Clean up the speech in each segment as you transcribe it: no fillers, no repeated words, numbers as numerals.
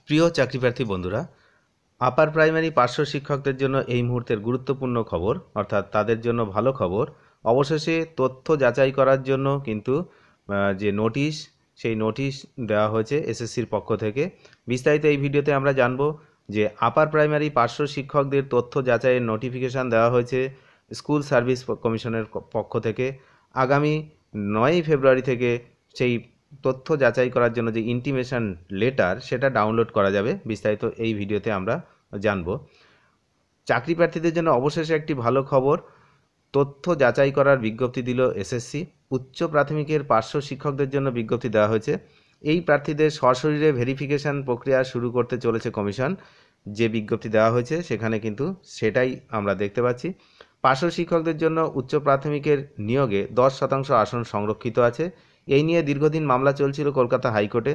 প্রিয় চাকরিপ্রার্থী বন্ধুরা, upper primary পার্শ্ব শিক্ষকদের জন্য এই মুহূর্তের গুরুত্বপূর্ণ খবর, অর্থাৎ তাদের জন্য ভালো খবর। অবশেষে তথ্য যাচাই করার জন্য কিন্তু যে নোটিশ, সেই নোটিশ দেওয়া হয়েছে এসএসসির পক্ষ থেকে। বিস্তারিত এই ভিডিওতে আমরা জানব যে আপার প্রাইমারি পার্শ্ব শিক্ষকদের তথ্য যাচাইয়ের নোটিফিকেশান দেওয়া হয়েছে স্কুল সার্ভিস কমিশনের পক্ষ থেকে। আগামী 9ই ফেব্রুয়ারি থেকে সেই তথ্য যাচাই করার জন্য যে ইন্টিমেশন লেটার, সেটা ডাউনলোড করা যাবে। বিস্তারিত এই ভিডিওতে আমরা জানব। চাকরি প্রার্থীদের জন্য অবশেষে একটি ভালো খবর, তথ্য যাচাই করার বিজ্ঞপ্তি দিল এসএসসি। উচ্চ প্রাথমিকের পার্শ্ব শিক্ষকদের জন্য বিজ্ঞপ্তি দেওয়া হয়েছে। এই প্রার্থীদের সশরীরে ভেরিফিকেশন প্রক্রিয়া শুরু করতে চলেছে কমিশন। যে বিজ্ঞপ্তি দেওয়া হয়েছে সেখানে কিন্তু সেটাই আমরা দেখতে পাচ্ছি। পার্শ্ব শিক্ষকদের জন্য উচ্চ প্রাথমিকের নিয়োগে 10% আসন সংরক্ষিত আছে। এই নিয়ে দীর্ঘদিন মামলা চলছিল কলকাতা হাইকোর্টে।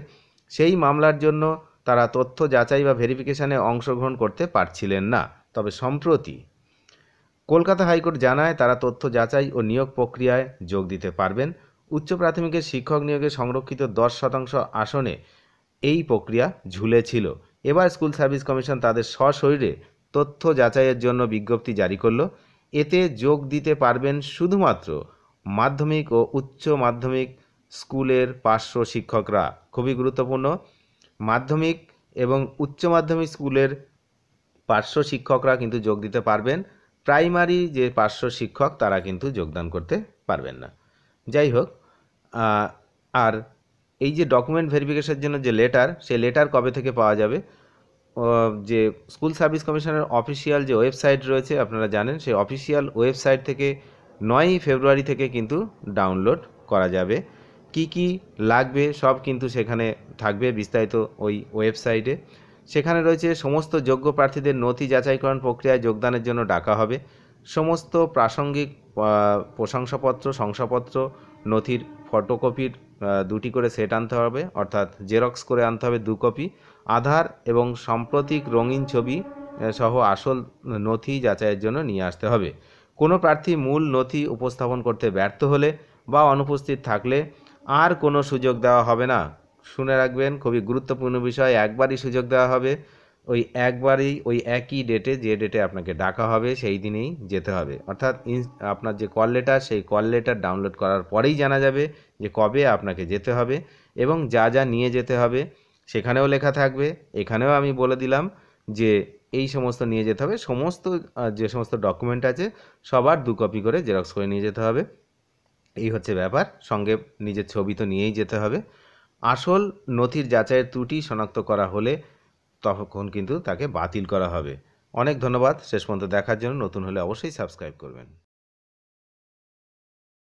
সেই মামলার জন্য তারা তথ্য যাচাই বা ভেরিফিকেশানে অংশগ্রহণ করতে পারছিলেন না। তবে সম্প্রতি কলকাতা হাইকোর্ট জানায় তারা তথ্য যাচাই ও নিয়োগ প্রক্রিয়ায় যোগ দিতে পারবেন। উচ্চ প্রাথমিকের শিক্ষক নিয়োগে সংরক্ষিত 10% আসনে এই প্রক্রিয়া ঝুলেছিল। এবার স্কুল সার্ভিস কমিশন তাদের সশরীরে তথ্য যাচাইয়ের জন্য বিজ্ঞপ্তি জারি করল। এতে যোগ দিতে পারবেন শুধুমাত্র মাধ্যমিক ও উচ্চ মাধ্যমিক স্কুলের পার্শ্ব শিক্ষকরা। খুবই গুরুত্বপূর্ণ, মাধ্যমিক এবং উচ্চ মাধ্যমিক স্কুলের পার্শ্ব শিক্ষকরা কিন্তু যোগ দিতে পারবেন। প্রাইমারি যে পার্শ্ব শিক্ষক তারা কিন্তু যোগদান করতে পারবেন না। যাই হোক, আর এই যে ডকুমেন্ট ভেরিফিকেশনের জন্য যে লেটার, সেই লেটার কবে থেকে পাওয়া যাবে? যে স্কুল সার্ভিস কমিশনের অফিসিয়াল যে ওয়েবসাইট রয়েছে, আপনারা জানেন, সেই অফিসিয়াল ওয়েবসাইট থেকে 9ই ফেব্রুয়ারি থেকে কিন্তু ডাউনলোড করা যাবে। কি কি লাগবে সব কিন্তু সেখানে থাকবে বিস্তারিত ওই ওয়েবসাইটে। সেখানে রয়েছে সমস্ত যোগ্য প্রার্থীদের নথি যাচাইকরণ প্রক্রিয়ায় যোগদানের জন্য ডাকা হবে। সমস্ত প্রাসঙ্গিক প্রশংসাপত্র, শংসাপত্র, নথির ফটোকপির 2টি করে সেট আনতে হবে, অর্থাৎ জেরক্স করে আনতে হবে 2 কপি। আধার এবং সাম্প্রতিক রঙিন ছবি সহ আসল নথি যাচাইয়ের জন্য নিয়ে আসতে হবে। কোনো প্রার্থী মূল নথি উপস্থাপন করতে ব্যর্থ হলে বা অনুপস্থিত থাকলে আর কোনো সুযোগ দেওয়া হবে না। শুনে রাখবেন, খুবই গুরুত্বপূর্ণ বিষয়। একবারই সুযোগ দেওয়া হবে, ওই একবারই, ওই একই ডেটে, যে ডেটে আপনাকে ডাকা হবে সেই দিনেই যেতে হবে। অর্থাৎ আপনার যে কল লেটার, সেই কল লেটার ডাউনলোড করার পরেই জানা যাবে যে কবে আপনাকে যেতে হবে এবং যা যা নিয়ে যেতে হবে সেখানেও লেখা থাকবে। এখানেও আমি বলে দিলাম যে এই সমস্ত নিয়ে যেতে হবে। সমস্ত যে সমস্ত ডকুমেন্ট আছে সবার 2 কপি করে জেরক্স করে নিয়ে যেতে হবে। এই হচ্ছে ব্যাপার। সঙ্গে নিজের ছবি তো নিয়েই যেতে হবে। আসল নথির যাচাইয়ের ত্রুটি শনাক্ত করা হলে তখন কিন্তু তাকে বাতিল করা হবে। অনেক ধন্যবাদ শেষ পর্যন্ত দেখার জন্য। নতুন হলে অবশ্যই সাবস্ক্রাইব করবেন।